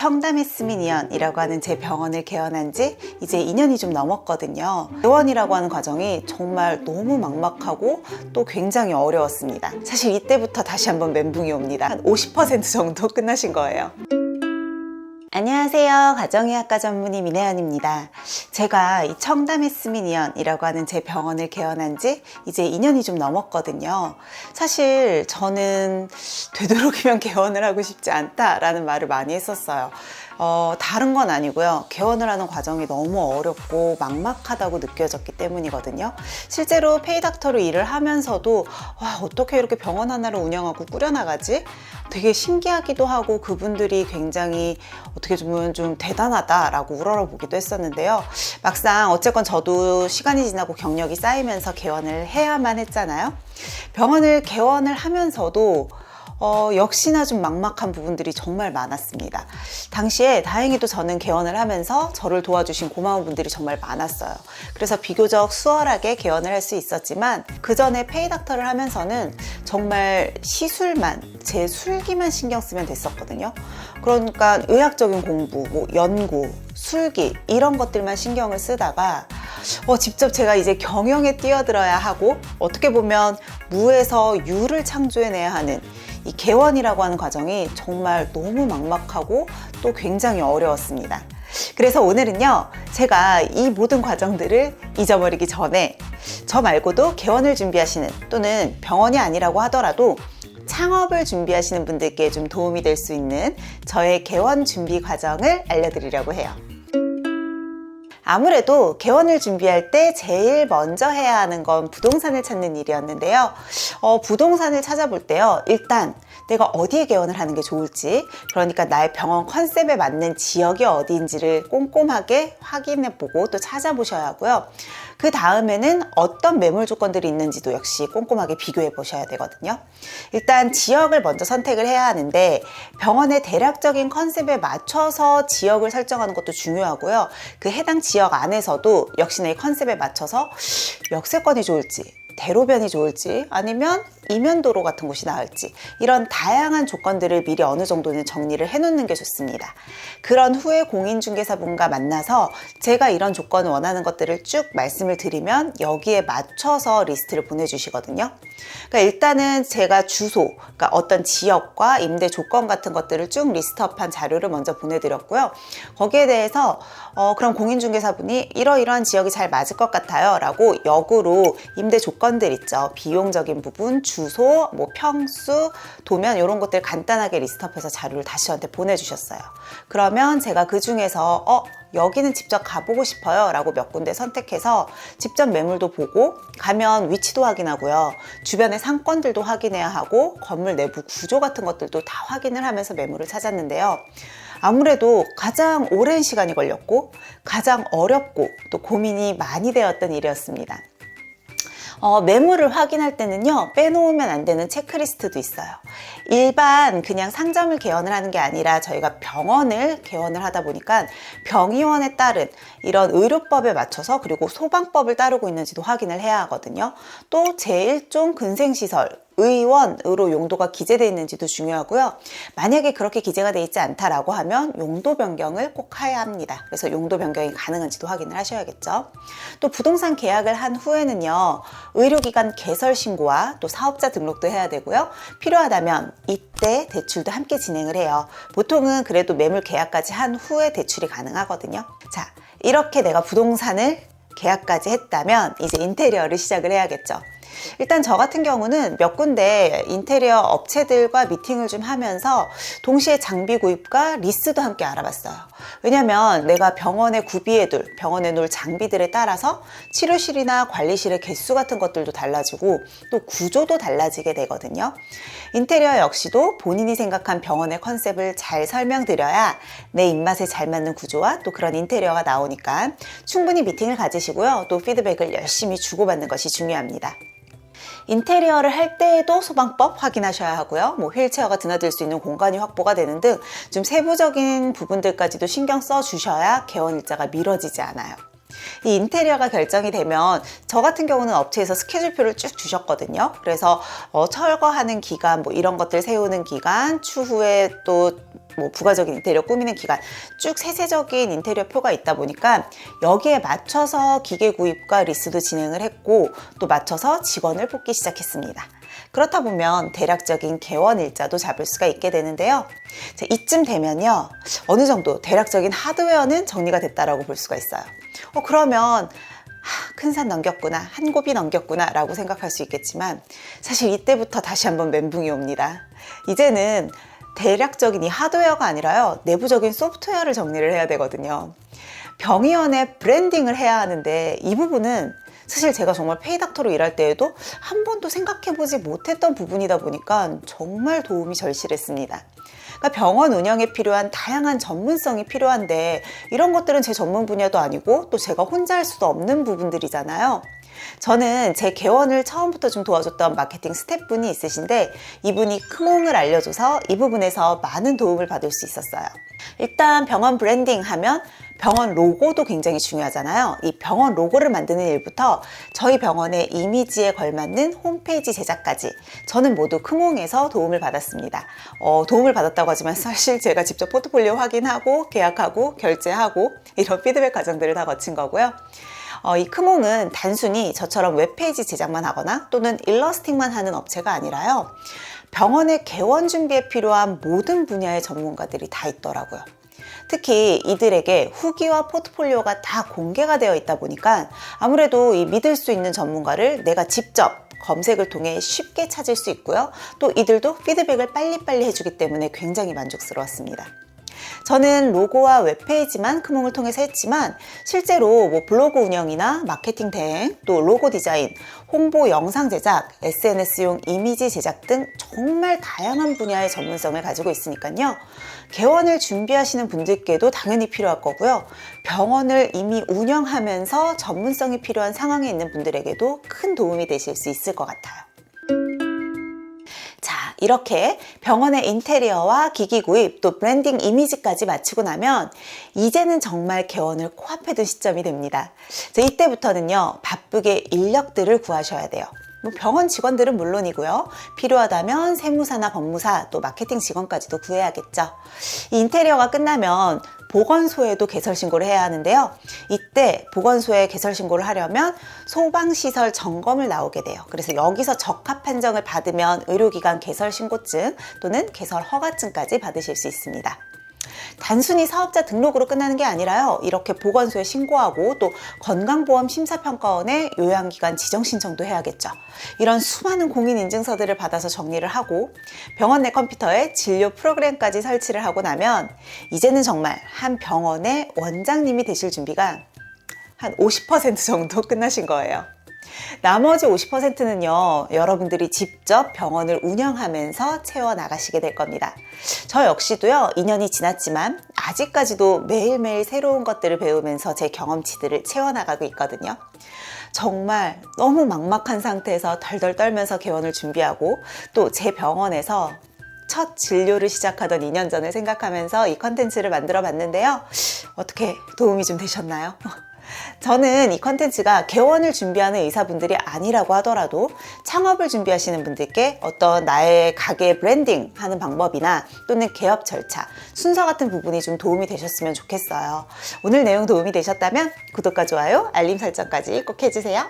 청담했스미니언이라고 하는 제 병원을 개원한 지 이제 2년이 좀 넘었거든요. 개원이라고 하는 과정이 정말 너무 막막하고 또 굉장히 어려웠습니다. 사실 이때부터 다시 한번 멘붕이 옵니다. 한 50% 정도 끝나신 거예요. 안녕하세요. 가정의학과 전문의 민혜연입니다. 제가 이 청담했스미니언이라고 하는 제 병원을 개원한 지 이제 2년이 좀 넘었거든요. 사실 저는 되도록이면 개원을 하고 싶지 않다라는 말을 많이 했었어요. 다른 건 아니고요. 개원을 하는 과정이 너무 어렵고 막막하다고 느껴졌기 때문이거든요. 실제로 페이닥터로 일을 하면서도 어떻게 이렇게 병원 하나를 운영하고 꾸려나가지? 되게 신기하기도 하고 그분들이 굉장히 어떻게 보면 좀 대단하다라고 우러러보기도 했었는데요. 막상 어쨌건 저도 시간이 지나고 경력이 쌓이면서 개원을 해야만 했잖아요. 병원을 개원을 하면서도 역시나 좀 막막한 부분들이 정말 많았습니다. 당시에 다행히도 저는 개원을 하면서 저를 도와주신 고마운 분들이 정말 많았어요. 그래서 비교적 수월하게 개원을 할 수 있었지만 그 전에 페이닥터를 하면서는 정말 시술만, 제 술기만 신경 쓰면 됐었거든요. 그러니까 의학적인 공부, 연구, 술기 이런 것들만 신경을 쓰다가 직접 제가 이제 경영에 뛰어들어야 하고 어떻게 보면 무에서 유를 창조해내야 하는 이 개원이라고 하는 과정이 정말 너무 막막하고 또 굉장히 어려웠습니다. 그래서 오늘은요, 제가 이 모든 과정들을 잊어버리기 전에 저 말고도 개원을 준비하시는 또는 병원이 아니라고 하더라도 창업을 준비하시는 분들께 좀 도움이 될 수 있는 저의 개원 준비 과정을 알려드리려고 해요. 아무래도 개원을 준비할 때 제일 먼저 해야 하는 건 부동산을 찾는 일이었는데요. 부동산을 찾아볼 때요, 일단 내가 어디에 개원을 하는 게 좋을지, 그러니까 나의 병원 컨셉에 맞는 지역이 어디인지를 꼼꼼하게 확인해보고 또 찾아보셔야 하고요. 그 다음에는 어떤 매물 조건들이 있는지도 역시 꼼꼼하게 비교해 보셔야 되거든요. 일단 지역을 먼저 선택을 해야 하는데 병원의 대략적인 컨셉에 맞춰서 지역을 설정하는 것도 중요하고요. 그 해당 지역 안에서도 역시나 이 컨셉에 맞춰서 역세권이 좋을지, 대로변이 좋을지, 아니면 이면도로 같은 곳이 나을지, 이런 다양한 조건들을 미리 어느 정도는 정리를 해놓는 게 좋습니다. 그런 후에 공인중개사분과 만나서 제가 이런 조건을 원하는 것들을 쭉 말씀을 드리면 여기에 맞춰서 리스트를 보내주시거든요. 그러니까 일단은 제가 주소, 그러니까 어떤 지역과 임대 조건 같은 것들을 쭉 리스트업한 자료를 먼저 보내드렸고요. 거기에 대해서 그럼 공인중개사분이 이러이러한 지역이 잘 맞을 것 같아요 라고 역으로 임대 조건들 있죠. 비용적인 부분, 주소, 평수, 도면 이런 것들 간단하게 리스트업해서 자료를 다시 저한테 보내주셨어요. 그러면 제가 그 중에서 여기는 직접 가보고 싶어요 라고 몇 군데 선택해서 직접 매물도 보고 가면 위치도 확인하고요. 주변의 상권들도 확인해야 하고 건물 내부 구조 같은 것들도 다 확인을 하면서 매물을 찾았는데요. 아무래도 가장 오랜 시간이 걸렸고 가장 어렵고 또 고민이 많이 되었던 일이었습니다. 매물을 확인할 때는요, 빼놓으면 안 되는 체크리스트도 있어요. 일반 그냥 상점을 개원을 하는 게 아니라 저희가 병원을 개원을 하다 보니까 병의원에 따른 이런 의료법에 맞춰서 그리고 소방법을 따르고 있는지도 확인을 해야 하거든요. 또 제1종 근생시설 의원으로 용도가 기재되어 있는지도 중요하고요. 만약에 그렇게 기재가 되어 있지 않다라고 하면 용도 변경을 꼭 해야 합니다. 그래서 용도 변경이 가능한지도 확인을 하셔야겠죠. 또 부동산 계약을 한 후에는요, 의료기관 개설 신고와 또 사업자 등록도 해야 되고요. 필요하다면 이때 대출도 함께 진행을 해요. 보통은 그래도 매물 계약까지 한 후에 대출이 가능하거든요. 자, 이렇게 내가 부동산을 계약까지 했다면 이제 인테리어를 시작을 해야겠죠. 일단 저 같은 경우는 몇 군데 인테리어 업체들과 미팅을 좀 하면서 동시에 장비 구입과 리스도 함께 알아봤어요. 왜냐면 내가 병원에 구비해둘, 병원에 놓을 장비들에 따라서 치료실이나 관리실의 개수 같은 것들도 달라지고 또 구조도 달라지게 되거든요. 인테리어 역시도 본인이 생각한 병원의 컨셉을 잘 설명드려야 내 입맛에 잘 맞는 구조와 또 그런 인테리어가 나오니까 충분히 미팅을 가지시고요. 또 피드백을 열심히 주고받는 것이 중요합니다. 인테리어를 할 때에도 소방법 확인하셔야 하고요. 휠체어가 드나들 수 있는 공간이 확보가 되는 등 좀 세부적인 부분들까지도 신경 써 주셔야 개원 일자가 미뤄지지 않아요. 이 인테리어가 결정이 되면 저 같은 경우는 업체에서 스케줄표를 쭉 주셨거든요. 그래서 철거하는 기간, 이런 것들 세우는 기간, 추후에 또 뭐 부가적인 인테리어 꾸미는 기간 쭉 세세적인 인테리어 표가 있다 보니까 여기에 맞춰서 기계 구입과 리스도 진행을 했고 또 맞춰서 직원을 뽑기 시작했습니다. 그렇다 보면 대략적인 개원 일자도 잡을 수가 있게 되는데요. 자, 이쯤 되면요, 어느 정도 대략적인 하드웨어는 정리가 됐다라고 볼 수가 있어요. 그러면 큰 산 넘겼구나, 한 고비 넘겼구나 라고 생각할 수 있겠지만 사실 이때부터 다시 한번 멘붕이 옵니다. 이제는 대략적인 이 하드웨어가 아니라요, 내부적인 소프트웨어를 정리를 해야 되거든요. 병의원의 브랜딩을 해야 하는데 이 부분은 사실 제가 정말 페이닥터로 일할 때에도 한 번도 생각해보지 못했던 부분이다 보니까 정말 도움이 절실했습니다. 그러니까 병원 운영에 필요한 다양한 전문성이 필요한데 이런 것들은 제 전문 분야도 아니고 또 제가 혼자 할 수도 없는 부분들이잖아요. 저는 제 개원을 처음부터 좀 도와줬던 마케팅 스태프분이 있으신데 이분이 크몽을 알려줘서 이 부분에서 많은 도움을 받을 수 있었어요. 일단 병원 브랜딩 하면 병원 로고도 굉장히 중요하잖아요. 이 병원 로고를 만드는 일부터 저희 병원의 이미지에 걸맞는 홈페이지 제작까지 저는 모두 크몽에서 도움을 받았습니다. 도움을 받았다고 하지만 사실 제가 직접 포트폴리오 확인하고 계약하고 결제하고 이런 피드백 과정들을 다 거친 거고요. 이 크몽은 단순히 저처럼 웹페이지 제작만 하거나 또는 일러스팅만 하는 업체가 아니라요, 병원의 개원 준비에 필요한 모든 분야의 전문가들이 다 있더라고요. 특히 이들에게 후기와 포트폴리오가 다 공개가 되어 있다 보니까 아무래도 이 믿을 수 있는 전문가를 내가 직접 검색을 통해 쉽게 찾을 수 있고요. 또 이들도 피드백을 빨리빨리 해주기 때문에 굉장히 만족스러웠습니다. 저는 로고와 웹페이지만 크몽을 통해서 했지만 실제로 뭐 블로그 운영이나 마케팅 대행, 또 로고 디자인, 홍보 영상 제작, SNS용 이미지 제작 등 정말 다양한 분야의 전문성을 가지고 있으니까요. 개원을 준비하시는 분들께도 당연히 필요할 거고요. 병원을 이미 운영하면서 전문성이 필요한 상황에 있는 분들에게도 큰 도움이 되실 수 있을 것 같아요. 자, 이렇게 병원의 인테리어와 기기 구입, 또 브랜딩 이미지까지 마치고 나면 이제는 정말 개원을 코앞에 둔 시점이 됩니다. 자, 이때부터는요, 바쁘게 인력들을 구하셔야 돼요. 뭐 병원 직원들은 물론이고요. 필요하다면 세무사나 법무사, 또 마케팅 직원까지도 구해야겠죠. 이 인테리어가 끝나면 보건소에도 개설 신고를 해야 하는데요. 이때 보건소에 개설 신고를 하려면 소방시설 점검을 나오게 돼요. 그래서 여기서 적합 판정을 받으면 의료기관 개설 신고증 또는 개설 허가증까지 받으실 수 있습니다. 단순히 사업자 등록으로 끝나는 게 아니라요, 이렇게 보건소에 신고하고 또 건강보험 심사평가원에 요양기관 지정 신청도 해야겠죠. 이런 수많은 공인인증서들을 받아서 정리를 하고 병원 내 컴퓨터에 진료 프로그램까지 설치를 하고 나면 이제는 정말 한 병원의 원장님이 되실 준비가 한 50% 정도 끝나신 거예요. 나머지 50%는요, 여러분들이 직접 병원을 운영하면서 채워나가시게 될 겁니다. 저 역시도요, 2년이 지났지만 아직까지도 매일매일 새로운 것들을 배우면서 제 경험치들을 채워나가고 있거든요. 정말 너무 막막한 상태에서 덜덜 떨면서 개원을 준비하고 또 제 병원에서 첫 진료를 시작하던 2년 전을 생각하면서 이 컨텐츠를 만들어 봤는데요. 어떻게 도움이 좀 되셨나요? 저는 이 컨텐츠가 개원을 준비하는 의사분들이 아니라고 하더라도 창업을 준비하시는 분들께 어떤 나의 가게 브랜딩 하는 방법이나 또는 개업 절차, 순서 같은 부분이 좀 도움이 되셨으면 좋겠어요. 오늘 내용 도움이 되셨다면 구독과 좋아요, 알림 설정까지 꼭 해주세요.